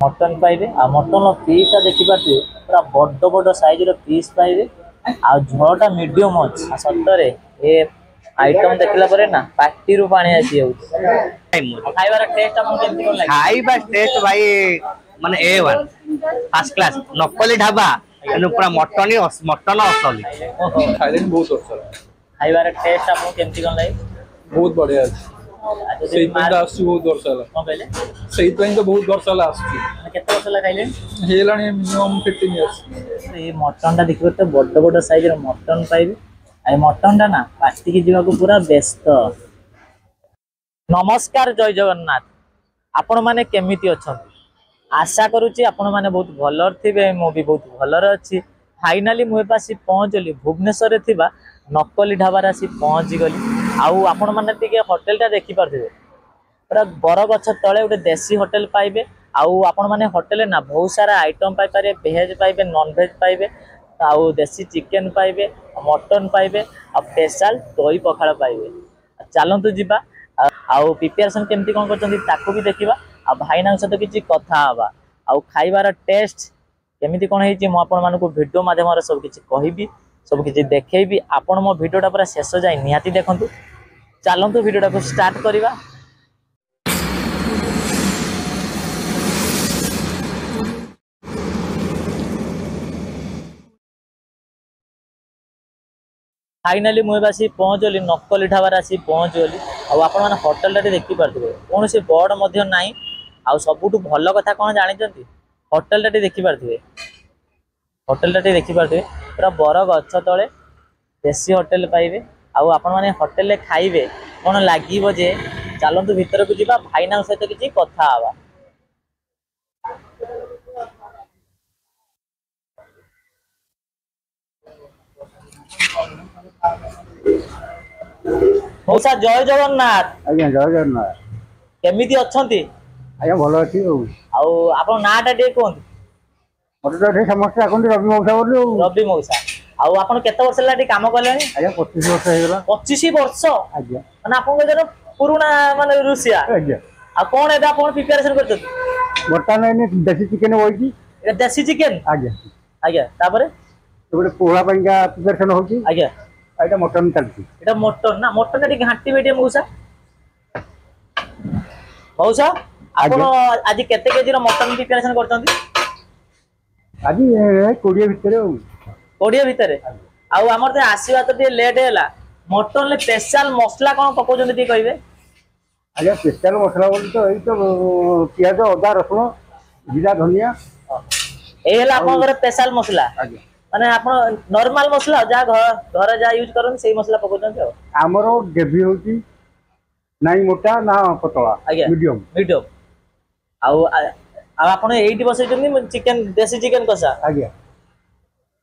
Mutton पाइबे आ mutton पीसटा देखिपारे पूरा बड़ बड़ सैज पीस पाइबे आ झोलटा मीडियम अच्छी सतरे ए आइटम देखला परे ना पार्टी रू पानी आसी खाइबार टेस्ट आपन केमती कोन लागे खाइबा टेस्ट भाई माने A1 फर्स्ट क्लास नकली ढाबा एनु पूरा मटन मटन असली खाइले बहुत अच्छा खाइबार टेस्ट आपन केमती कोन लागे बहुत बढ़िया अछि सेही पेंटा आसी बहुत वर्ष होला कोन कहले सेही पेंटा बहुत वर्ष होला आसी केते वर्ष ला खाइले हेलानी मिनिमम 15 इयर्स ए मटन टा देखिबे तो बड़ बड़ साइज रो मटन पाइबे आ मटन टा ना पार्टी की जीवा को पूरा व्यस्त। नमस्कार जय जगन्नाथ आपण माने केमिति अछंती आशा करूची आपण माने बहुत भलर थिबे मो भी बहुत भलर अछि। फाइनली मुझे पास पहुँचली भुवनेश्वर रे थिबा नकली ढाबार आसी पहुँची गली आउ आपण माने टिके होटल टा देखि पारथिबे पूरा बर गछ तळे गोटे देसी होटल पाइबे आउ आपण माने होटल ना बहुत सारा आइटम पाई पारे भेज पाइबे नॉन भेज पाइबे आउ देसी चिकेन पाइबे मटन पाइबे आ स्पेशल दही पखाड़ पाइबे चलतु जीवा आउ प्रिपरेशन केमती कौन करछंती ताको भी देखिबा आ भाईना सहित किछि कथा हबा आउ खाइबार टेस्ट केमिति कोन हेछि मो आपण मानको वीडियो माध्यम रे सब किछि कहिबी सब किछि देखैबी आपण मो वीडियोटा पूरा शेष जाय निहाती देखंतु चलतु वीडियोटा को स्टार्ट करिबा। फाइनली मुझे आसी पहुँचली नकली ढाबार आसी पहुँचली आपण मैंने होटेल देखी पारे कौन से बोर्ड ना आ सबुठ भल कथा कौन जानते होटेल देखी पारे होटेल देखी पारे पूरा बर गछ तले देसी होटेल पाइबे आउ आपण मैंने होटेल खाइबे कौन लगे जे चलतु भितर को जीवा भाईना सहित किसी कथा हवा। मौसा जय जगन्नाथ आज्ञा जय जगन्नाथ केमिति अछंती आज्ञा भल अच्छी आउ आपण नाटा टे कोन मते समस्त आकंती रवि मौसा बोलू रवि मौसा आउ आपण केते वर्ष लाटी काम करलेनी आज्ञा 25 वर्ष हे गेला 25 वर्ष आज्ञा माने आपण जर पुराना माने रुसिया आज्ञा आ कोन एदा आपण प्रिपरेशन करछत बर्तन ने देसी चिकन होई ए देसी चिकन आज्ञा आज्ञा तापरे गोटे पोहा पंगा प्रिपरेशन होची आज्ञा एटा मटन चलती एटा मटन ना मटन एटी घांटी बेटी मौसा मौसा आपण आज केते केजी रो मटन प्रिपरेशन करछंती आज 20 भितर 20 भितर आउ हमर ते आसीबा तो टे लेट हैला मटन ले स्पेशल मसला कोन पकोजंती टी कहबे आज्ञा स्पेशल मसला बोल तो एई तो प्याज अदा रसुन जीरा धनिया ए हैला आपन स्पेशल मसला आज्ञा माने आपण नॉर्मल मसला जा घर जा यूज करन सेही मसला पकोजंती हो हमरो ग्रेवी होची नाई मोटा ना पतला मीडियम मीडियम आउ आपण 80 बसैछन्ती चिकन देसी चिकन कसा आज्ञा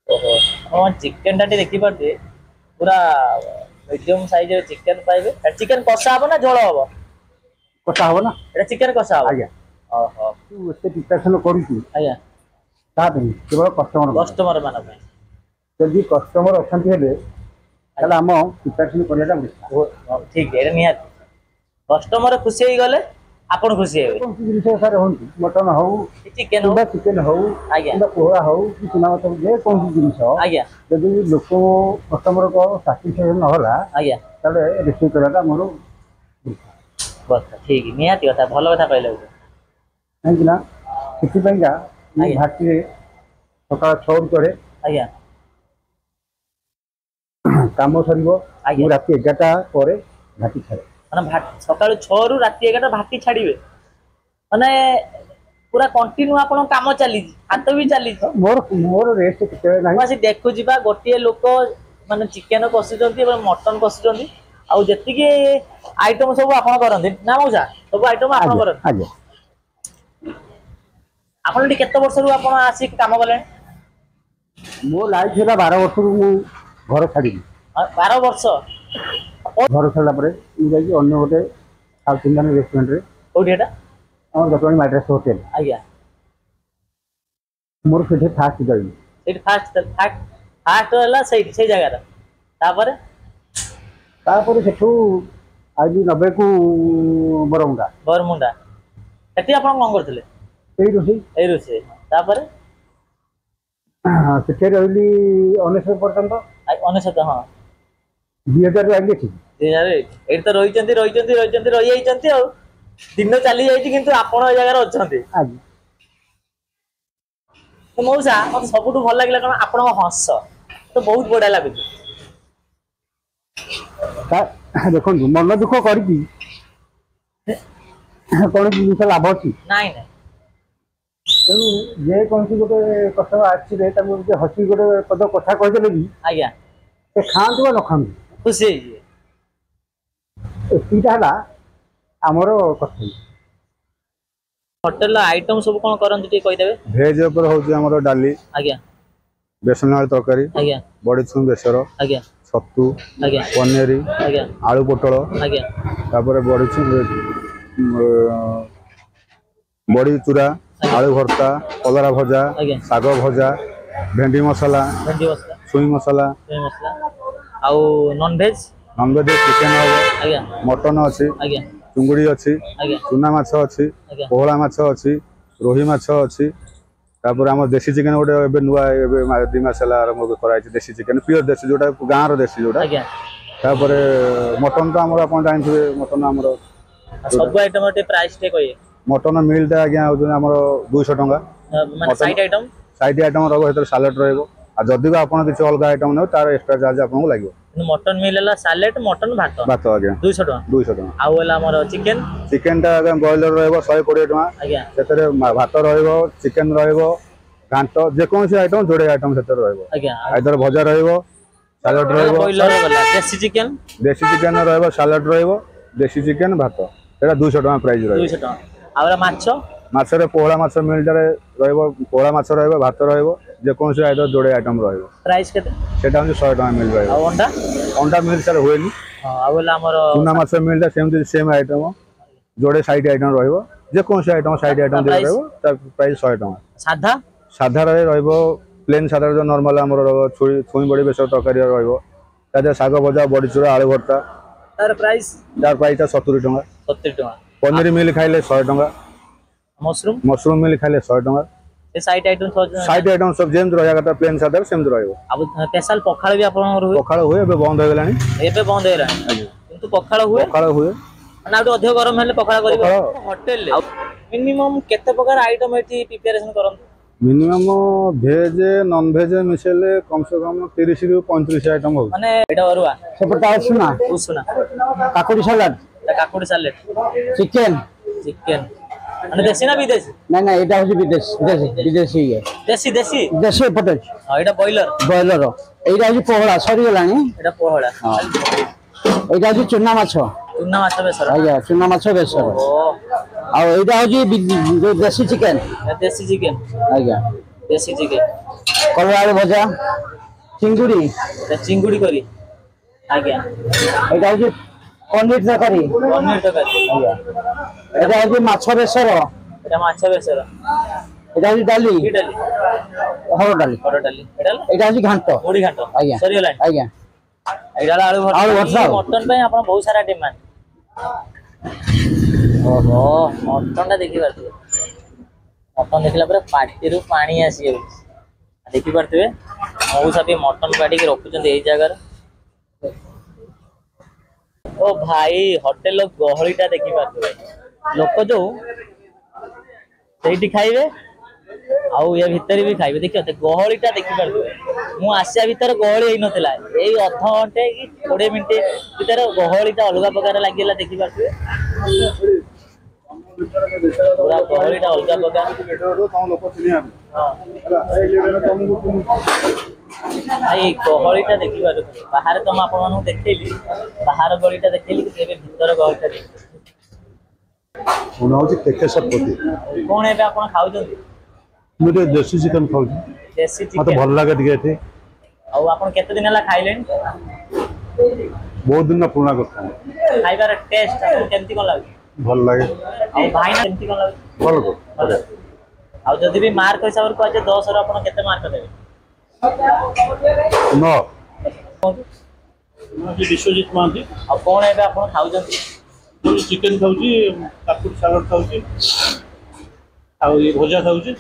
ओहो हम चिकन टाटी देखि पारते पूरा मीडियम साइज रे चिकन पाइबे चिकन कसा हबो ना झोल हबो कसा हो ना एटा चिकन कसा हबो आज्ञा ओहो तू एते प्रिपरेशन करूची आज्ञा ता दिन केवल कस्टमर मान जदि कस्टमर अछंती हेले ताला हम प्रिपरेशन करियाटा बुझा ठीक है निहाती कस्टमर खुशी हो गले आपण खुशी हेबे कौन सी जिनिस सारे होंती मटन हो चिकन हो चिकन हो आज्ञा किंबा पोहा हो कि चुना मत जे कौन सी जिनिस हो आज्ञा जदि लोक कस्टमर को सैटिस्फैक्शन न होला आज्ञा ताले रिसीव कराटा मोर बस ठीक निहाती कथा भलो कथा कहले काहेकि ना किछि पंगा ये भाटी रे सकाळ 6 करे आज्ञा काम सरिबो आज्ञा राति 11टा ପରେ भाटी छाड़े माने सकाळ 6 रु राति 11 भाटी छाड़ीबे माने पूरा कंटिन्यू आपण काम चली हाथ भी चली मोर मोर रेस्ट किते नाही मासी देखु जिबा गोटिए लोक माने चिकन कसिजंती एवं मटन कसिजंती आउ जेति के आइटम सब आपण करंती ना मौसा सब आइटम आपण करन आज्ञा आपण टी केते वर्ष रु आपण आसी काम करले मो लाइफ होला 12 वर्ष रु मु घर छाड़ी 12 वर्ष घर छाड़ा परे मु जाई अन्य गोटे साउथ इंडियन रेस्टोरेंट रे कोठी एटा और गतवाणी मैड्रास होटल आज्ञा मोर सेठे फास्ट जाई एट फास्ट होला सही जगह रा तापर तापर सेठू आज 90 को बरमुंडा बरमुंडा एटी आपण कोन करथिले ଏଇ ରୋଷେଇ ଏଇ ରୋଷେଇ ତାପରେ ସେଠି ରହିଲି 19 ପର୍ଯ୍ୟନ୍ତ। 19 ହଁ 2000 ଆଇଲି ଏଠି। 2000 ଏଇଠି ତ ରହିଛନ୍ତି ରହିଯାଇଛନ୍ତି ଆଉ ଦିନ ଚାଲି ଯାଇଛି କିନ୍ତୁ ଆପଣ ଏ ଜାଗାରେ ଅଛନ୍ତି। ଆଜ୍ଞା ତ ମଉସା ମତେ ସବୁଠୁ ଭଲ ଲାଗିଲା କଣ ଆପଣଙ୍କ ହସ ତ ବହୁତ ବଢିଆ ଲାଗୁଛି। ଦେଖନ୍ତୁ ମନ ଦୁଃଖ କରିକି କୌଣସି ଜିନିଷ ଲାଭ ଅଛି? ନାଇଁ ନାଇଁ ତେଣୁ ଯେକୌଣସି ଗୋଟେ କଥା ଆସିବେ ତାଙ୍କୁ ଯଦି ହସି ଗୋଟେ ପଦ କଥା କହିଦେଲେ ବି ଆଜ୍ଞା ସେ ଖାଆନ୍ତୁ ବା ନ ଖାଆନ୍ତୁ ଖୁସି ହେଇଯିବେ। ଏତିକିଟା ହେଲା ଆମର କର୍ତ୍ତବ୍ୟ। ହୋଟେଲର ଆଇଟମ ସବୁ କଣ କରନ୍ତି ଟିକେ କହିଦେବେ? ଭେଜ ଉପରେ ହଉଛି ଆମର ଡାଲି, ଆଜ୍ଞା ବେସନ ଆଳୁ ତରକାରୀ, ଆଜ୍ଞା ବଡ଼ିଛୁଇଁ ବେସର, ଆଜ୍ଞା ଛତୁ, ଆଜ୍ଞା ପନିର, ଆଜ୍ଞା ଆଳୁ ପୋଟଳ, ଆଜ୍ଞା ତାପରେ ବଡ଼ି ଚୁରା, ଆଳୁ ଭର୍ତ୍ତା, କଲରା ଭଜା, ଆଜ୍ଞା ଶାଗ ଭଜା, ଭେଣ୍ଡି ମସଲା, ଭେଣ୍ଡି ମସଲା ଛୁଇଁ ମସଲା, ମସଲା ଆଉ ନନଭେଜ ନନଭେଜ ଚିକେନ ହବ, ଆଜ୍ଞା ମଟନ ଅଛି, ଆଜ୍ଞା ଚୁଙ୍ଗୁଡ଼ି ଅଛି, ଆଜ୍ଞା ଚୁନା ମାଛ ଅଛି, ଆଜ୍ଞା ପୋହଳା ମାଛ ଅଛି, ରୋହି ମାଛ ଅଛି, ତାପରେ ଆମର ଦେଶୀ ଚିକେନ ଗୋଟେ ଏବେ ନୂଆ ଏବେ 2 ମାସ ହେଲା ଆରମ୍ଭ କରାଯାଇଛି ଦେଶୀ ଚିକେନ ପିଓର ଦେଶୀ ଯୋଉଟା ଗାଁର ଦେଶୀ ଯୋଉଟା। ଆଜ୍ଞା ତାପରେ ମଟନ ତ ଆମର ଆପଣ ଜାଣିଥିବେ ମଟନ ଆମର ସବୁ ଆଇଟମ ଟିକେ ପ୍ରାଇସ୍ ଟିକେ କହିବେ? ମଟନ ମିଲଟା ଆଜ୍ଞା ହଉଛନ୍ତି ଆମର 200 ଟଙ୍କା। ମାନେ ସାଇଡ ଆଇଟମ ସାଇଡ ଆଇଟମ ରହିବ ସେଥିରେ ସାଲାଡ ରହିବ ଆଉ ଯଦି ବି ଆପଣ କିଛି ଅଲଗା ଆଇଟମ ନେବେ ତାର ଏକ୍ସଟ୍ରା ଚାର୍ଜ ଆପଣଙ୍କୁ ଲାଗିବ। ମଟନ ମିଲ୍ ହେଲା ସାଲେଡ ମଟନ ଭାତ ଆଜ୍ଞା 200 ଟଙ୍କା 200 ଟଙ୍କା। ଆଉ ହେଲା ଆମର ଚିକେନ ଚିକେନଟା ଆଜ୍ଞା ବ୍ରଏଲର ରହିବ 120 ଟଙ୍କା। ଆଜ୍ଞା ସେଥିରେ ଭାତ ରହିବ, ଚିକେନ ରହିବ, ଘାଣ୍ଟ ଯେକୌଣସି ଆଇଟମ ଯୋଡ଼େ ଆଇଟମ ସେଥିରେ ରହିବ। ଆଜ୍ଞା ଆଇଦର ଭଜା ରହିବ, ସାଲାଡ ରହିବ, ବ୍ରଏଲର ଗଲା ଦେଶୀ ଚିକେନ ଦେଶୀ ଚିକେନ ରହିବ, ସାଲାଡ ରହିବ, ଦେଶୀ ଚିକେନ ଭାତ ସେଇଟା 200 ଟଙ୍କା ପ୍ରାଇସ୍ ରହିବ। 200 ଟଙ୍କା ଆଉ ହେଲା ମାଛ ମାଛରେ ପୋହଳା ମାଛ ମିଲଟାରେ ରହିବ, ପୋହଳା ମାଛ ରହିବ, ଭାତ ରହିବ, ଯେକୌଣସି ଆଇଟମ ଯୋଡ଼େ ଆଇଟମ ରହିବ। ପ୍ରାଇସ୍ କେତେ? ସେଟା ହଉଛି 100 ଟଙ୍କା ମିଲ୍ ରହିବ। ଆଉ ଅଣ୍ଡା? ଅଣ୍ଡା ମିଲ୍ ସାର୍ ହୁଏନି। ହଁ ଆଉ ହେଲା ଆମର ଚୁନା ମାଛ ମିଲଟା ସେମିତି ସେମ୍ ଆଇଟମ ଯୋଡ଼େ ସାଇଡ ଆଇଟମ ରହିବ, ଯେକୌଣସି ଆଇଟମ ସାଇଡ ଆଇଟମ ଦିଟା ରହିବ ତା ପ୍ରାଇସ୍ 100 ଟଙ୍କା। ସାଧା ସାଧାରେ ରହିବ ପ୍ଲେନ୍ ସାଧା ଯୋଉ ନର୍ମାଲ ଆମର ରହିବ ଛୁଇଁ ବଡ଼ି ବେସର ତରକାରୀ ରହିବ, ତା ଦେହରେ ଶାଗ ଭଜା, ବଡ଼ିଚୁରା, ଆଳୁ ଭର୍ତ୍ତା, ତାର ପ୍ରାଇସ୍ ତା ପ୍ରାଇସଟା 70 ଟଙ୍କା। 70 ଟଙ୍କା। ପନିର ମିଲ୍ ଖାଇଲେ 100 ଟଙ୍କା। ମସରୁମ ମିଲ୍ ଖାଇଲେ 100 ଟଙ୍କା। ଏ ସାଇଡ ଆଇଟମ ସାଇଡ ଆଇଟମ ସବୁ ଯେମିତି ରହିବା କଥା ପ୍ଲେନ୍ ସାଧାରେ ସେମିତି ରହିବ। ଆଉ ସ୍ପେଶାଲ ପଖାଳ ବି ଆପଣଙ୍କର ହୁଏ? ପଖାଳ ହୁଏ, ଏବେ ବନ୍ଦ ହେଇଗଲାଣି। ଏବେ ବନ୍ଦ ହେଇଗଲାଣି କିନ୍ତୁ ପଖାଳ ହୁଏ। ପଖାଳ ହୁଏ ମାନେ ଆଉ ଅଧିକ ଗରମ ହେଲେ ପଖାଳ କରିବ। ହୋଟେଲରେ ମିନିମମ୍ କେତେ ପ୍ରକାର ଆଇଟମ ଏଠି ପ୍ରିପାରେସନ କରନ୍ତି? ମିନିମମ ଭେଜ ନନଭେଜ ମିଶେଇଲେ କମ ସେ କମ 30 ରୁ 35 ଆଇଟମ ହଉଛି। ମାନେ ଏଇଟା ଅରୁଆ ସେପଟେ ଉଷୁନା କାକୁଡି ସାଲାଡ କାକୁଡି ସାଲେଡ ଚିକେନ ମାନେ ଦେଶୀ ନା ବିଦେଶୀ? ନାଇଁ ନାଇଁ ଏଇଟା ହଉଛି ବିଦେଶୀ ଇଏ ଦେଶୀ ଦେଶୀ ଦେଶୀ ଏପଟେ ହଁ ଏଇଟା ବ୍ରଏଲର ଏଇଟା ହଉଛି ପୋହଳା ସରିଗଲାଣି। ଏଇଟା ପୋହଳା ଏଇଟା ହଉଛି ଚୁନା ମାଛ ବେସର। ଆଜ୍ଞା ଚୁନା ମାଛ ବେସର। ଆଉ ଏଇଟା ହଉଛି ଦେଶୀ ଚିକେନ ଆଜ୍ଞା ଦେଶୀ ଚିକେନ କଲରା ଆଳୁ ଭଜା, ଚିଙ୍ଗୁଡି କରି ଆଜ୍ଞା ଏଇଟା ହଉଛି ପନିର ତରକାରୀ ଆଜ୍ଞା ଏଇଟା ହଉଛି ମାଛ ବେସର, ଏଇଟା ମାଛ ବେସର, ଏଇଟା ହଉଛି ଡାଲି ହରଡ଼ ଡାଲି, ଏଇଟା ହଉଛି ଘାଣ୍ଟ ମୁଢି ଘାଣ୍ଟ ଆଜ୍ଞା ସରିଗଲାଣି। ଆଜ୍ଞା ଏଇଟା ହେଲା ଆଳୁ ଭର୍ତ୍ତା। ମଟନ ପାଇଁ ଆପଣ ବହୁତ ସାରା ଡିମାଣ୍ଡ। ଓହୋ ମଟନ ଟା ଦେଖିପାରୁଥିବେ, ମଟନ ଦେଖିଲା ପରେ ପାଟିରୁ ପାଣି ଆସିଯାଉଛି। ଦେଖିପାରୁଥିବେ ମଉସା ବି ମଟନ କାଟିକି ରଖୁଛନ୍ତି ଏଇ ଜାଗାରେ। ଓ ଭାଇ ହୋଟେଲ ଗହଳି ଟା ଦେଖିପାରୁଥିବେ, ଲୋକ ଯୋଉ ସେଇଠି ଖାଇବେ ଆଉ ଏ ଭିତରେ ବି ଖାଇବେ। ଦେଖିବେ ଗହଳି ଟା ଦେଖିପାରୁଥିବେ, ମୁଁ ଆସିବା ଭିତରେ ଗହଳି ହେଇନଥିଲା, ଏଇ ଅଧଘଣ୍ଟେ କି 20 ମିନିଟ୍ ଭିତରେ ଗହଳି ଟା ଅଲଗା ପ୍ରକାର ଲାଗିଲା। ଦେଖିପାରୁଥିବେ ପୁରା ଗହଳି ଟା ଅଲଗା ପ୍ରକାର। ଭାଇ ଗହଳି ଟା ଦେଖିପାରୁଥିବେ, ବାହାରେ ତ ମୁଁ ଆପଣ ମାନଙ୍କୁ ଦେଖେଇଲି, ବାହାର ଗହଳି ଟା ଦେଖେଇଲି କିନ୍ତୁ ଏବେ ଭିତର ଗହଳି ଟା ଦେଖେଇଲି। କଣ ଏବେ ଆପଣ ଖାଉଛନ୍ତି? ମୁଁ ଟିକେ ଦେଶୀ ଚିକେନ ଖାଉଛି, ଦେଶୀ ମତେ ଚିକେନ। ଭଲ ଲାଗେ ଟିକେ ଏଠି। ଆଉ ଆପଣ କେତେ ଦିନ ହେଲା ଖାଇଲେଣି? ବହୁତ ଦିନ ପୁରୁଣା କଥା। ଖାଇବାର ଟେଷ୍ଟ ଆପଣଙ୍କୁ କେମିତି କଣ ଲାଗୁଛି? ଭଲ ଲାଗେ। ଆଉ ଭାଇନା କେମିତି କଣ ଲାଗୁଛି? ଭଲ ଆଉ ଯଦି ବି ମାର୍କ ହିସାବରେ କୁହାଯାଏ 10 ରୁ ଆପଣ କେତେ ମାର୍କ ଦେବେ? 9। ବିଶ୍ୱଜିତ ମହାନ୍ତି। ଆଉ କଣ ଏବେ ଆପଣ ଖାଉଛନ୍ତି? ଚିକେନ ଖାଉଛି, କାକୁଡି ସାଲାଡ ଖାଉଛି। ଆଉ ଏ ଭଜା ଖାଉଛି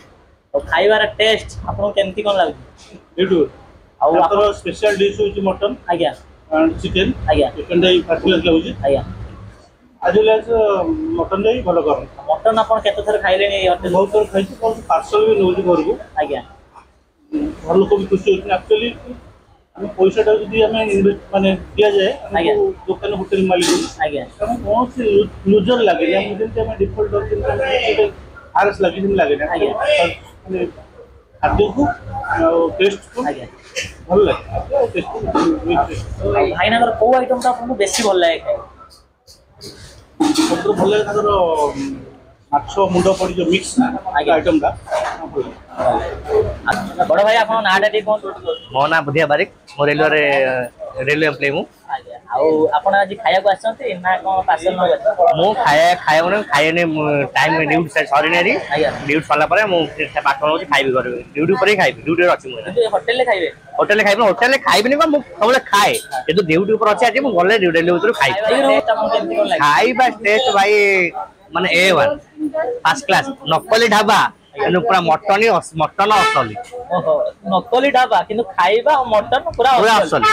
ଆଉ ଖାଇବାର ଟେଷ୍ଟ ଆପଣଙ୍କୁ କେମିତି କ'ଣ ଲାଗୁଛି? ଏଇଠୁ ଆଉ ଆମର ସ୍ପେଶାଲ ଡିସ୍ ହେଉଛି ମଟନ୍ ଆଜ୍ଞା ଆଣ୍ଡ ଚିକେନ୍। ଆଜ୍ଞା ଚିକେନ୍ଟା ବି ଫାର୍ଷ୍ଟ କ୍ଲାସ୍ ଲାଗୁଛି। ଆଜ୍ଞା ଆଜି ମଟନ୍ଟା ବି ଭଲ କରନ୍ତି। ମଟନ୍ ଆପଣ କେତେ ଥର ଖାଇଲେଣି ଏଇ ହୋଟେଲ? ବହୁତ ଥର ଖାଇଛି, ପାର୍ସଲ ବି ନେଉଛି ଘରକୁ। ଆଜ୍ଞା ଘର ଲୋକ ବି ଖୁସି ହେଉଛନ୍ତି। ଆକ୍ଚୁଆଲି ଆମେ ପଇସାଟା ଯଦି ଆମେ ମାନେ ଦିଆଯାଏ ଆଜ୍ଞା ଦୋକାନ ହୋଟେଲ ମାଲିକ, ଆଜ୍ଞା କାରଣ କୌଣସି ଲୁଜର ଲାଗେନି। ଆମେ ଯେମିତି ଆମେ ଡିଫଲ୍ଟ ଆରଏସ୍ ଲାଗେ ଯେମିତି ଲାଗେନି। ଆଜ୍ଞା ମାନେ ଖାଦ୍ୟକୁ ଆଉ ଟେଷ୍ଟକୁ ଆଜ୍ଞା ଭଲ ଲାଗେ। ଆଉ ଭାଇନାଙ୍କର କୋଉ ଆଇଟମଟା ଆପଣଙ୍କୁ ବେଶୀ ଭଲ ଲାଗେ ଖାଇବା? ସବୁଠୁ ଭଲ ଲାଗେ ତାଙ୍କର ମାଛ ମୁଣ୍ଡ ପଡ଼ି ଯେଉଁ ମିକ୍ସ ଆଇଟମଟା। ବଡ଼ ଭାଇ ଆପଣଙ୍କ ନାଁଟା ଟିକେ କୁହନ୍ତୁ। ମୋ ନାଁ ବୁଧିଆ ବାରିକ, ମୁଁ ରେଲୱେରେ ରେଲୱେ ଏମ୍ପ୍ଲୟ। ଆଜ୍ଞା ଆଉ ଆପଣ ଆଜି ଖାଇବାକୁ ଆସିଛନ୍ତି ନା କ'ଣ ପାର୍ସଲ ନେବେ? ମୁଁ ଖାଇବାକୁ ଖାଇନି, ଟାଇମ୍ ଡ୍ୟୁଟି ସରିନାରି। ଆଜ୍ଞା ଡ୍ୟୁଟି ସରିଲା ପରେ ମୁଁ ପାର୍ସଲ ନେଉଛି, ଖାଇବି ଘରେ। ଡ୍ୟୁଟି ଉପରେ ହିଁ ଖାଇବି, ଡ୍ୟୁଟିରେ ଅଛି ମୁଁ। କିନ୍ତୁ ହୋଟେଲରେ ଖାଇବେ? ହୋଟେଲରେ ଖାଇବି, ହୋଟେଲରେ ଖାଇବିନି କ'ଣ, ମୁଁ ସବୁବେଳେ ଖାଏ। କିନ୍ତୁ ଡ୍ୟୁଟି ଉପରେ ଅଛି ଆଜି, ମୁଁ ଗଲେ ରେଲୱେ ଭିତରୁ ଖାଇବି। ଖାଇବା ଟେଷ୍ଟ ଭାଇ ମାନେ A1 ଫାର୍ଷ୍ଟ କ୍ଲାସ୍, ନକଲି ଢାବା କିନ୍ତୁ ପୁରା ମଟନ ଅସଲି। ଓହୋ ନକଲି ଢାବା କିନ୍ତୁ ଖାଇବା ଆଉ ମଟନ ପୁରା ଅସଲି।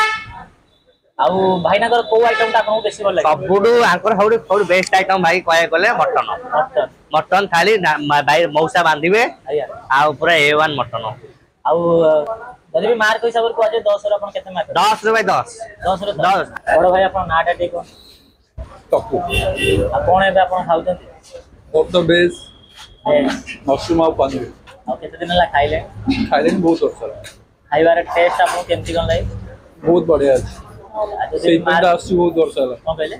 ଆଉ ଭାଇନାଙ୍କର କୋଉ ଆଇଟମଟା ଆପଣଙ୍କୁ ବେଶୀ ଭଲ ଲାଗେ? ସବୁଠୁ ଆଙ୍କର ସବୁଠୁ ବେଷ୍ଟ ଆଇଟମ ଭାଇ କହିବାକୁ ଗଲେ ମଟନ। ମଟନ ଥାଳି ଭାଇ ମଉସା ବାନ୍ଧିବେ, ଆଜ୍ଞା ଆଉ ପୁରା A1 ମଟନ। ଆଉ ଯଦି ବି ମାର୍କ ହିସାବରେ କୁହାଯାଏ 10ରୁ ଆପଣ କେତେ ମାର୍କ? 10ରୁ ଭାଇ 10। 10ରୁ 10। ବଡ଼ ଭାଇ ଆପଣଙ୍କ ନାଁଟା ଟିକେ କୁହନ୍ତୁ। ଟପୁ ଆଉ କ'ଣ ଏବେ ଆପଣ ଖାଉଛନ୍ତି? ବହୁତ ବେଶ ମସରୁମ ଆଉ ପନିର ଆଉ କେତେ ଦିନ ହେଲା ଖାଇଲେଣି? ଖାଇଲେଣି ବହୁତ ବର୍ଷ ହେଲା। ଖାଇବାର ଟେଷ୍ଟ ଆପଣଙ୍କୁ କେମିତି କ'ଣ ଲାଗେ? ବହୁତ ବଢିଆ ଅଛି। ସେଇଥିପାଇଁ ତ ଆସୁଛି ବହୁତ ବର୍ଷ ହେଲା। କ'ଣ କହିଲେ?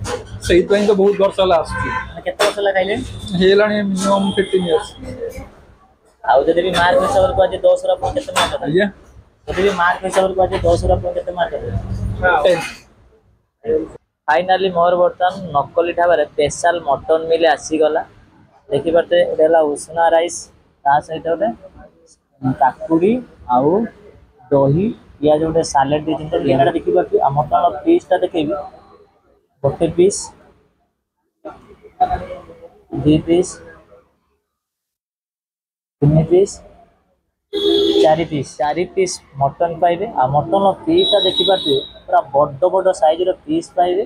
ସେଇଥିପାଇଁ ତ ବହୁତ ବର୍ଷ ହେଲା ଆସୁଛି। କେତେ ବର୍ଷ ହେଲା ଖାଇଲେଣି? ହେଇଗଲାଣି ମିନିମମ୍ 15 ଇୟର୍ସ। ଆଉ ଯଦି ବି ମାର୍କ ହିସାବରେ କୁହାଯାଏ 10ରୁ ଆପଣ କେତେ ମାର୍କ ଦେବେ? ଆଜ୍ଞା ଯଦି ବି ମାର୍କ ହିସାବରେ କୁହାଯାଏ 10ରୁ ଆପଣ କେତେ ମାର୍କ ଦେବେ? 10। ଫାଇନାଲି ମୋର ବର୍ତ୍ତମାନ ନକଲି ଢାବାରେ ସ୍ପେଶାଲ ମଟନ ମିଲ୍ ଆସିଗଲା। ଦେଖିପାରୁଥିବେ ଏଇଟା ହେଲା ଉଷୁନା ରାଇସ୍, ତା ସହିତ ଗୋଟେ କାକୁଡ଼ି ଆଉ ଦହି ପିଆଜ ଗୋଟେ ସାଲାଡ଼ ଦେଇଛନ୍ତି। ଏଇଟା ଦେଖିପାରୁଥିବେ। ଆଉ ମଟନ ପିସ୍ଟା ଦେଖେଇବି। ଗୋଟେ piece, 2 piece, 3 piece, 4 piece. 4 piece mutton ପାଇବେ। ଆଉ ମଟନ ପିସ୍ଟା ଦେଖିପାରୁଥିବେ ପୁରା ବଡ଼ ବଡ଼ ସାଇଜ୍ର ପିସ୍ ପାଇବେ।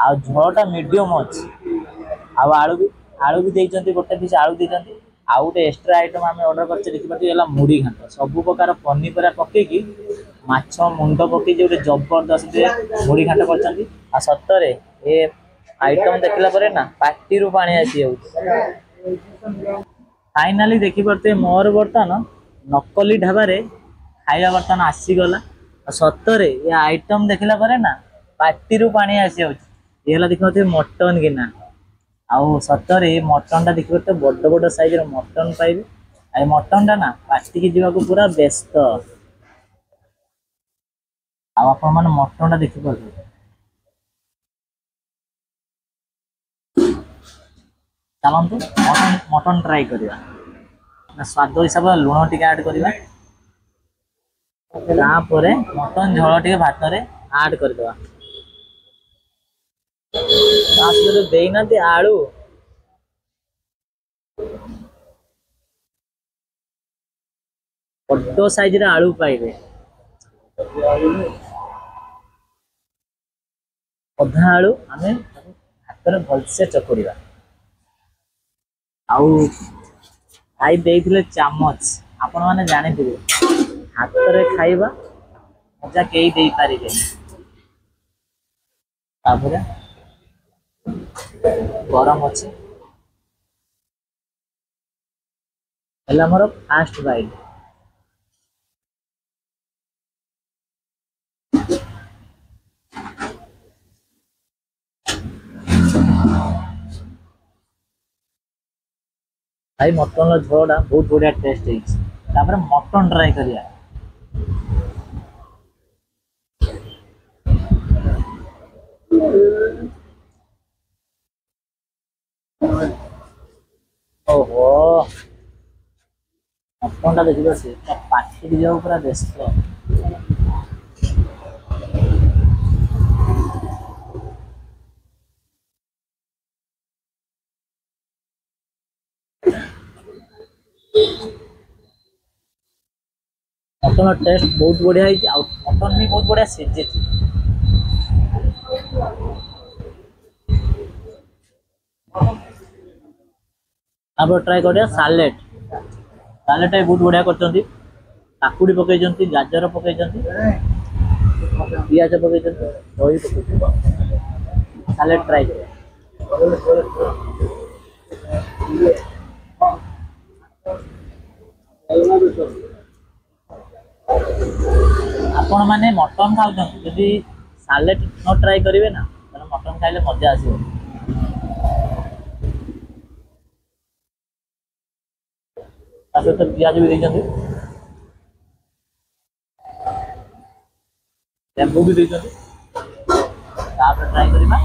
ଆଉ ଝୋଳଟା ମିଡ଼ିୟମ୍ ଅଛି। ଆଉ ଆଳୁ ବି ଦେଇଛନ୍ତି, ଗୋଟେ ପିସ୍ ଆଳୁ ଦେଇଛନ୍ତି। ଆଉ ଗୋଟେ ଏକ୍ସଟ୍ରା ଆଇଟମ୍ ଆମେ ଅର୍ଡ଼ର କରିଛେ ଦେଖିପାରୁଥିବେ ହେଲା ମୁଢ଼ି ଘାଣ୍ଟ। ସବୁ ପ୍ରକାର ପନିପରିବା ପକେଇକି ମାଛ ମୁଣ୍ଡ ପକେଇକି ଗୋଟେ ଜବରଦସ୍ତ ମୁଢ଼ି ଘାଣ୍ଟ କରିଛନ୍ତି। ଆଉ ସତରେ ଏ ଆଇଟମ୍ ଦେଖିଲା ପରେ ନା ପାଟିରୁ ପାଣି ଆସିଯାଉଛି। ଫାଇନାଲି ଦେଖିପାରୁଥିବେ ମୋର ବର୍ତ୍ତମାନ ନକଲି ଢାବାରେ ଖାଇବା ବର୍ତ୍ତମାନ ଆସିଗଲା। ଆଉ ସତରେ ଏ ଆଇଟମ୍ ଦେଖିଲା ପରେ ନା ପାଟିରୁ ପାଣି ଆସିଯାଉଛି। ଏ ହେଲା ଦେଖିପାରୁଥିବେ ମଟନ ଗିନା। ଆଉ ସତରେ ଏ ମଟନଟା ଦେଖିପାରୁଥିବେ ବଡ଼ ବଡ଼ ସାଇଜ୍ର ମଟନ ପାଇବେ। ଆଉ ଏ ମଟନଟା ନା ପାଟିକି ଯିବାକୁ ପୁରା ବ୍ୟସ୍ତ। ଆଉ ଆପଣମାନେ ମଟନଟା ଦେଖିପାରୁଥିବେ। ଚାଲନ୍ତୁ ମଟନ ଟ୍ରାଏ କରିବା। ସ୍ୱାଦ ହିସାବରେ ଲୁଣ ଟିକେ ଆଡ୍ କରିବା। ତାପରେ ମଟନ ଝୋଳ ଟିକେ ଭାତରେ ଆଡ୍ କରିଦେବା। ତା ସହିତ ଦେଇନାହାନ୍ତି ଆଳୁ। ବଡ଼ ସାଇଜ୍ର ଆଳୁ ପାଇବେ। ଅଧା ଆଳୁ ଆମେ ହାତରେ ଭଲସେ ଚକୁଡ଼ିବା। ଆଉ ଭାଇ ଦେଇଥିଲେ ଚାମଚ। ଆପଣମାନେ ଜାଣିଥିବେ ହାତରେ ଖାଇବା ମଜା କେହି ଦେଇପାରିବେନି। ତାପରେ ଗରମ ଅଛି ହେଲା ଆମର ଫାଷ୍ଟ ବାଇଟ୍। ଭାଇ ମଟନର ଝୋଳଟା ବହୁତ ବଢ଼ିଆ ଟେଷ୍ଟ ହେଇଛି। ତାପରେ ମଟନ ଟ୍ରାଏ କରିବା। ଓହୋ ମଟନଟା ଦେଖିପାରୁଛି ପାଟିକି ଯିବାକୁ ପୁରା ବ୍ୟସ୍ତ। मटन टेस्ट बहुत बढ़िया है मटन भी बहुत बढ़िया सीझी आप ट्राई करिया सालेट सालेट बहुत बढ़िया करछंती काकुड़ी पकईचंती गाजर पकईचंती पियाज पकईचंती दही पकईचंती सालेट ट्राई करिया आपण माने मटन खाउछन यदि सालेट न ट्राई करिवे ना त मटन खाइले मजा आसीबो तासे तो पियाज भी देछंती लेंबू भी देछंती आप ट्राई करिबा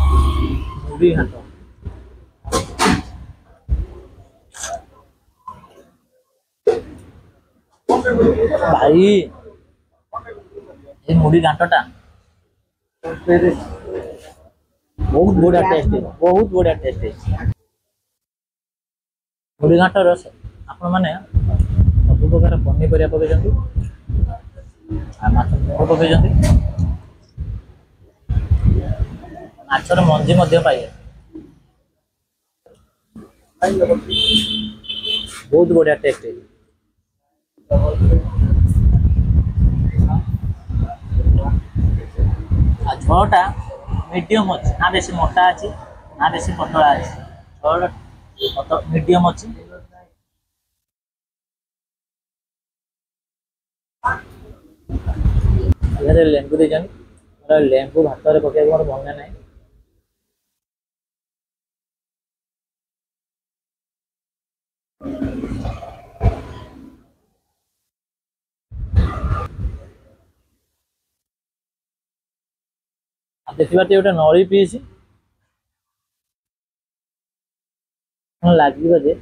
मुड़ी घांट भाई ये मुड़ी घांटटा बहुत बढ़िया टेस्ट है बहुत बढ़िया टेस्ट है मुड़ी घांट रस आपण माने सब प्रकार पनीपरिया पकईचंती माछ पकईचंती माछर मंजी मध्य पाइए बहुत बढ़िया टेस्ट है झोलटा मीडियम अच्छे ना बेसी मोटा अच्छी ना बेसी पतला अच्छी झोल मीडियम अच्छी लेंबू दे लेंबू भात पकड़ मोर मन ना देखा गोटे नली पीस लगे जे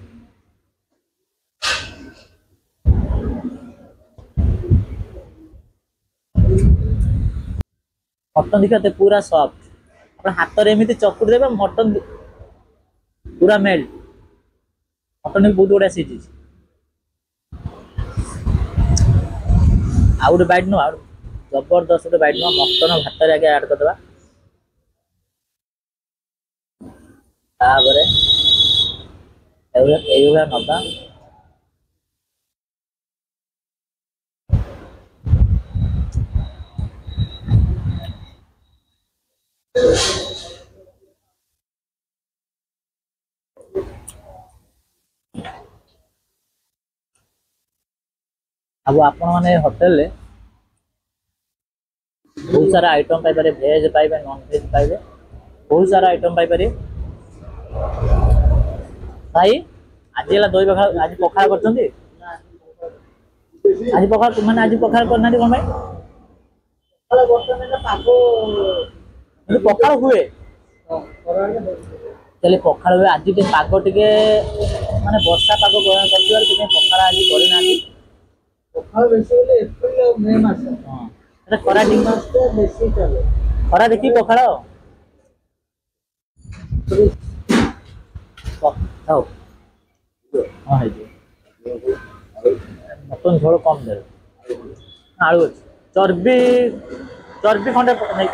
मटन दिखाते पूरा सॉफ्ट हाथ में एमती चकुड़ देवे मटन पूरा मेल्ट मटन भी बहुत बढ़िया सीझी आउ गोटे बैट नुआ जबरदस्त गोटे बैट नुआ मटन भात आगे ऐड करदे नवा अब आपण माने होटल ले बहुत सारा आइटम पाई पारे वेज पाइबे नॉन वेज पाइबे बहुत सारा आइटम पाई पारे भाई आज एला दही पखाल आज पखाल करछंती आज पखाल माने आज पखाल करना कोन भाई पखाल बर्तन में पागो पखाल हुए चले पखाल हुए आज के पागो टिके माने वर्षा पागो करथिबार के पखाल आज करिना पखाल बेसी होले एप्रिल और मई मास हां एटा खरा दिन मास तो बेसी चले खरा देखि पखाल खाओ हाँ है मटन झोल कम दे आलू चर्बी चर्बी खंडे नहीं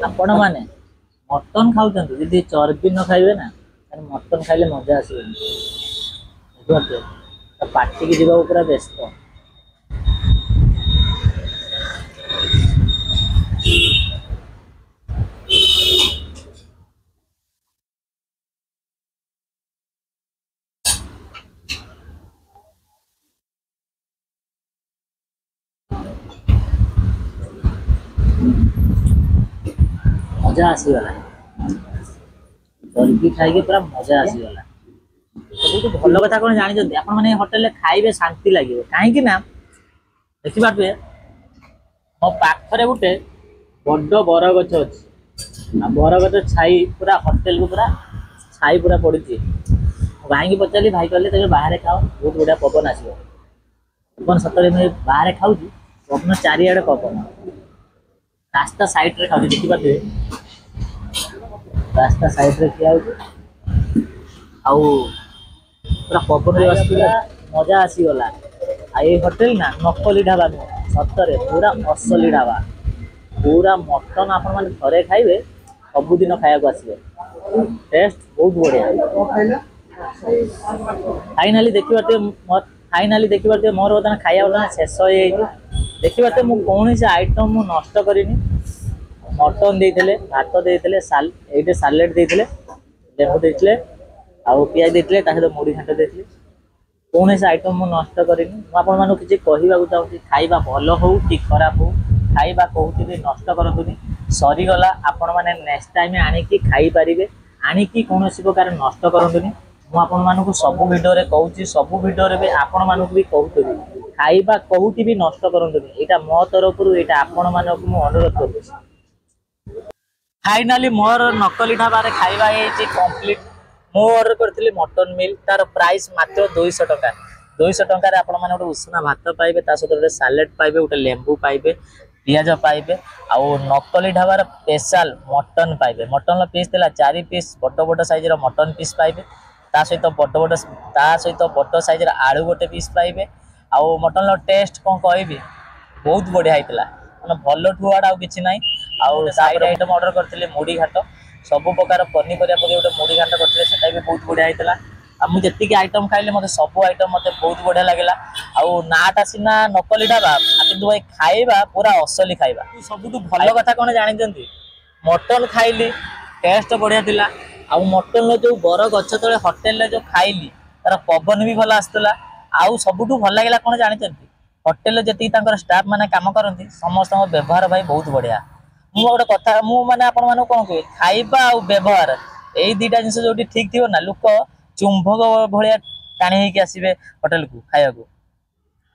आपण माने मटन खाउछन यदि चर्बी न खाइबे ना मटन खाइले मजा आसीबे पार्टी की जीवा पूरा व्यस्त मजा आसीगला चर्बी खाई पूरा मजा आसीगला सब भल कथा कौन जानी आप होटेल खाइबे शांति लगे कहीं ଦେଖିପାରୁଥିବେ ମୋ ପାଖରେ ଗୋଟେ ବଡ଼ ବରଗଛ ଅଛି। ଆଉ ବରଗଛ ଛାଇ ପୁରା ହୋଟେଲକୁ ପୁରା ଛାଇ ପୁରା ପଡ଼ିଛି। ଭାଇକି ପଚାରିଲି, ଭାଇ କହିଲେ ତମେ ବାହାରେ ଖାଅ, ବହୁତ ବଢ଼ିଆ ପବନ ଆସିବ। ପବନ ସତରେ ମୁଁ ବାହାରେ ଖାଉଛି, ପବନ ଚାରିଆଡ଼େ ପବନ। ରାସ୍ତା ସାଇଡ଼ରେ ଖାଉଛି, ଦେଖିପାରୁଥିବେ ରାସ୍ତା ସାଇଡ଼ରେ ଠିଆ ହେଉଛି। ଆଉ ପୁରା ପବନରେ ଆସିଥିଲା, ମଜା ଆସିଗଲା। ଆଉ ଏଇ ହୋଟେଲ ନା ନକଲି ଢାବା ନୁହଁ, ସତରେ ପୁରା ଅସଲି ଢାବା। ପୁରା ମଟନ ଆପଣମାନେ ଥରେ ଖାଇବେ, ସବୁଦିନ ଖାଇବାକୁ ଆସିବେ। ଟେଷ୍ଟ ବହୁତ ବଢ଼ିଆ। ଫାଇନାଲି ଦେଖିପାରୁଥିବେ ମୋର ବର୍ତ୍ତମାନ ଖାଇବା ବର୍ତ୍ତମାନ ଶେଷ ହେଇଯାଇଛି। ଦେଖିପାରୁଥିବେ ମୁଁ କୌଣସି ଆଇଟମ୍ ମୁଁ ନଷ୍ଟ କରିନି। ମଟନ ଦେଇଥିଲେ, ଭାତ ଦେଇଥିଲେ, ଏଇଠି ସାଲେଡ୍ ଦେଇଥିଲେ, ଲେମ୍ବୁ ଦେଇଥିଲେ, ଆଉ ପିଆଜ ଦେଇଥିଲେ, ତା ସହିତ ମୁଢ଼ି ଘାଣ୍ଟ ଦେଇଥିଲେ। କୌଣସି ଆଇଟମ୍ ମୁଁ ନଷ୍ଟ କରିନି। ମୁଁ ଆପଣମାନଙ୍କୁ କିଛି କହିବାକୁ ଚାହୁଁଛି, ଖାଇବା ଭଲ ହଉ କି ଖରାପ ହଉ, ଖାଇବା କୋଉଠି ବି ନଷ୍ଟ କରନ୍ତୁନି। ସରିଗଲା, ଆପଣମାନେ ନେକ୍ସଟ ଟାଇମ୍ ଆଣିକି ଖାଇପାରିବେ। ଆଣିକି କୌଣସି ପ୍ରକାର ନଷ୍ଟ କରନ୍ତୁନି। ମୁଁ ଆପଣମାନଙ୍କୁ ସବୁ ଭିଡ଼ିଓରେ କହୁଛି, ସବୁ ଭିଡ଼ିଓରେ ବି ଆପଣମାନଙ୍କୁ ବି କହୁଥିବି, ଖାଇବା କୋଉଠି ବି ନଷ୍ଟ କରନ୍ତୁନି। ଏଇଟା ମୋ ତରଫରୁ, ଏଇଟା ଆପଣମାନଙ୍କୁ ମୁଁ ଅନୁରୋଧ କରୁଛି। ଫାଇନାଲି ମୋର ନକଲି ଢାବାରେ ଖାଇବା ହେଇଛି କମ୍ପ୍ଲିଟ୍। ମୁଁ ଅର୍ଡର କରିଥିଲି ମଟନ ମିଲ୍, ତାର ପ୍ରାଇସ୍ ମାତ୍ର 200 ଟଙ୍କା। 200 ଟଙ୍କାରେ ଆପଣମାନେ ଗୋଟେ ଉଷୁନା ଭାତ ପାଇବେ, ତା ସହିତ ଗୋଟେ ସାଲେଡ୍ ପାଇବେ, ଗୋଟେ ଲେମ୍ବୁ ପାଇବେ, ପିଆଜ ପାଇବେ। ଆଉ ନକଲି ଢାବାର ସ୍ପେଶାଲ ମଟନ ପାଇବେ। ମଟନର ପିସ୍ ଥିଲା 4 ପିସ୍, ବଡ଼ ବଡ଼ ସାଇଜର ମଟନ ପିସ୍ ପାଇବେ। ତା ସହିତ ବଡ଼ ସାଇଜର ଆଳୁ ଗୋଟେ ପିସ୍ ପାଇବେ। ଆଉ ମଟନର ଟେଷ୍ଟ କ'ଣ କହିବି, ବହୁତ ବଢ଼ିଆ ହେଇଥିଲା। ମାନେ ଭଲଠୁ ଆଡ଼େ ଆଉ କିଛି ନାହିଁ। ଆଉ ସାଇଡ୍ ଆଇଟମ୍ ଅର୍ଡର କରିଥିଲି ମୁଢ଼ି ଘାଣ୍ଟ, ସବୁ ପ୍ରକାର ପନିପରିବା ପକେଇ ଗୋଟେ ମୁଢ଼ି ଘାଣ୍ଟ କରିଥିଲେ, ସେଟା ବି ବହୁତ ବଢ଼ିଆ ହେଇଥିଲା। ଆଉ ମୁଁ ଯେତିକି ଆଇଟମ୍ ଖାଇଲି, ମୋତେ ସବୁ ଆଇଟମ୍ ମୋତେ ବହୁତ ବଢ଼ିଆ ଲାଗିଲା। ଆଉ ନାଁଟା ସିନା ନକଲି ଢାବା, କିନ୍ତୁ ଭାଇ ଖାଇବା ପୁରା ଅସଲି ଖାଇବା। ସବୁଠୁ ଭଲ କଥା କ'ଣ ଜାଣିଛନ୍ତି, ମଟନ ଖାଇଲି, ଟେଷ୍ଟ ବଢ଼ିଆ ଥିଲା। ଆଉ ମଟନର ଯେଉଁ ବର ଗଛ ତଳେ ହୋଟେଲରେ ଯେଉଁ ଖାଇଲି, ତାର ପବନ ବି ଭଲ ଆସୁଥିଲା। ଆଉ ସବୁଠୁ ଭଲ ଲାଗିଲା କ'ଣ ଜାଣିଛନ୍ତି, ହୋଟେଲରେ ଯେତିକି ତାଙ୍କର ଷ୍ଟାଫ୍ ମାନେ କାମ କରନ୍ତି, ସମସ୍ତଙ୍କ ବ୍ୟବହାର ଭାଇ ବହୁତ ବଢ଼ିଆ। ମୁଁ ଗୋଟେ କଥା, ମୁଁ ମାନେ ଆପଣମାନଙ୍କୁ କ'ଣ କୁହେ, ଖାଇବା ଆଉ ବ୍ୟବହାର ଏଇ ଦିଟା ଜିନିଷ ଯୋଉଠି ଠିକ୍ ଥିବ ନା, ଲୋକ ଚୁମ୍ବକ ଭଳିଆ ଟାଣି ହେଇକି ଆସିବେ ହୋଟେଲକୁ ଖାଇବାକୁ।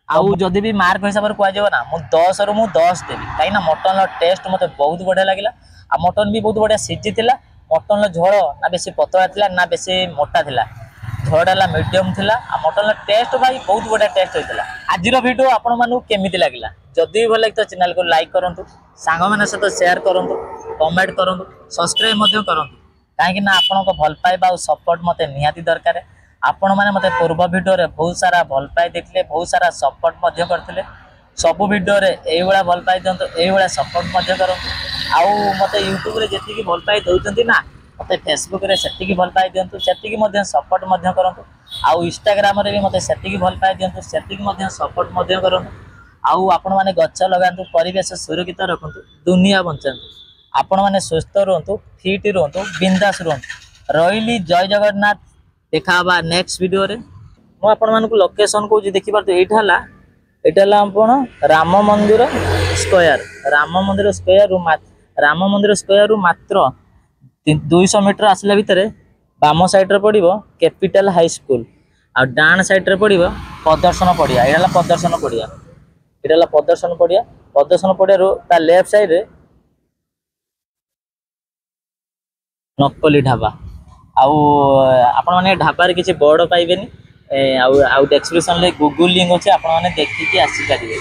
ଆଉ ଯଦି ବି ମାର୍କ ହିସାବରେ କୁହାଯିବ ନା, ମୁଁ 10ରୁ 10 ଦେବି। କାହିଁକିନା ମଟନର ଟେଷ୍ଟ ମୋତେ ବହୁତ ବଢ଼ିଆ ଲାଗିଲା। ଆଉ ମଟନ ବି ବହୁତ ବଢ଼ିଆ ସିଝିଥିଲା। ମଟନର ଝୋଳ ନା ବେଶୀ ପତଳା ଥିଲା, ନା ବେଶୀ ମୋଟା ଥିଲା। ଝୋଳଟା ହେଲା ମିଡ଼ିୟମ୍ ଥିଲା। ଆଉ ମଟନର ଟେଷ୍ଟ ଭାଇ ବହୁତ ବଢ଼ିଆ ଟେଷ୍ଟ ହେଇଥିଲା। ଆଜିର ଭିଡ଼ିଓ ଆପଣମାନଙ୍କୁ କେମିତି ଲାଗିଲା? ଯଦି ବି ଭଲ ଲାଗିଥିବ ଚ୍ୟାନେଲକୁ ଲାଇକ୍ କରନ୍ତୁ, ସାଙ୍ଗମାନଙ୍କ ସହିତ ସେୟାର କରନ୍ତୁ, କମେଣ୍ଟ କରନ୍ତୁ, ସବସ୍କ୍ରାଇବ୍ ମଧ୍ୟ କରନ୍ତୁ। କାହିଁକିନା ଆପଣଙ୍କ ଭଲ ପାଇବା ଆଉ ସପୋର୍ଟ ମୋତେ ନିହାତି ଦରକାର। ଆପଣମାନେ ମୋତେ ପୂର୍ବ ଭିଡ଼ିଓରେ ବହୁତ ସାରା ଭଲ ପାଇ ଦେଇଥିଲେ, ବହୁତ ସାରା ସପୋର୍ଟ ମଧ୍ୟ କରିଥିଲେ। ସବୁ ଭିଡ଼ିଓରେ ଏଇଭଳିଆ ଭଲ ପାଇ ଦିଅନ୍ତୁ, ଏଇଭଳିଆ ସପୋର୍ଟ ମଧ୍ୟ କରନ୍ତୁ। ଆଉ ମୋତେ ୟୁଟ୍ୟୁବରେ ଯେତିକି ଭଲ ପାଇ ଦେଉଛନ୍ତି ନା, ମୋତେ ଫେସବୁକରେ ସେତିକି ଭଲ ପାଇ ଦିଅନ୍ତୁ, ସେତିକି ମଧ୍ୟ ସପୋର୍ଟ ମଧ୍ୟ କରନ୍ତୁ। ଆଉ ଇନଷ୍ଟାଗ୍ରାମରେ ବି ମୋତେ ସେତିକି ଭଲ ପାଇ ଦିଅନ୍ତୁ, ସେତିକି ମଧ୍ୟ ସପୋର୍ଟ ମଧ୍ୟ କରନ୍ତୁ। ଆଉ ଆପଣମାନେ ଗଛ ଲଗାନ୍ତୁ, ପରିବେଶ ସୁରକ୍ଷିତ ରଖନ୍ତୁ, ଦୁନିଆ ବଞ୍ଚାନ୍ତୁ। ଆପଣମାନେ ସୁସ୍ଥ ରୁହନ୍ତୁ, ଫିଟ୍ ରୁହନ୍ତୁ, ବିନ୍ଦାସ ରୁହନ୍ତୁ। ରହିଲି, ଜୟ ଜଗନ୍ନାଥ। ଦେଖା ହେବା ନେକ୍ସଟ ଭିଡ଼ିଓରେ। ମୁଁ ଆପଣମାନଙ୍କୁ ଲୋକେସନ୍ କହୁଛି, ଦେଖିପାରୁଥିବେ ଏଇଟା ହେଲା ଆପଣ ରାମ ମନ୍ଦିର ସ୍କୋୟାର। ରାମ ମନ୍ଦିର ସ୍କୋୟାରରୁ ମାତ୍ର 200 ମିଟର ଆସିଲା ଭିତରେ ବାମ ସାଇଡ଼ରେ ପଡ଼ିବ କ୍ୟାପିଟାଲ ହାଇସ୍କୁଲ। ଆଉ ଡାହାଣ ସାଇଡ଼ରେ ପଡ଼ିବ ପ୍ରଦର୍ଶନ ପଡ଼ିଆ। ଏଇଟା ହେଲା ପ୍ରଦର୍ଶନ ପଡ଼ିଆ। ପ୍ରଦର୍ଶନ ପଡ଼ିଆରୁ ତା ଲେଫ୍ଟ ସାଇଡ଼ରେ ନକଲି ଢାବା। ଆଉ ଆପଣମାନେ ଢାବାରେ କିଛି ବୋର୍ଡ଼ ପାଇବେନି। ଆଉ ଡେସ୍କ୍ରିପସନ୍ରେ ଗୁଗୁଲ ଲିଙ୍କ୍ ଅଛି, ଆପଣମାନେ ଦେଖିକି ଆସିପାରିବେ।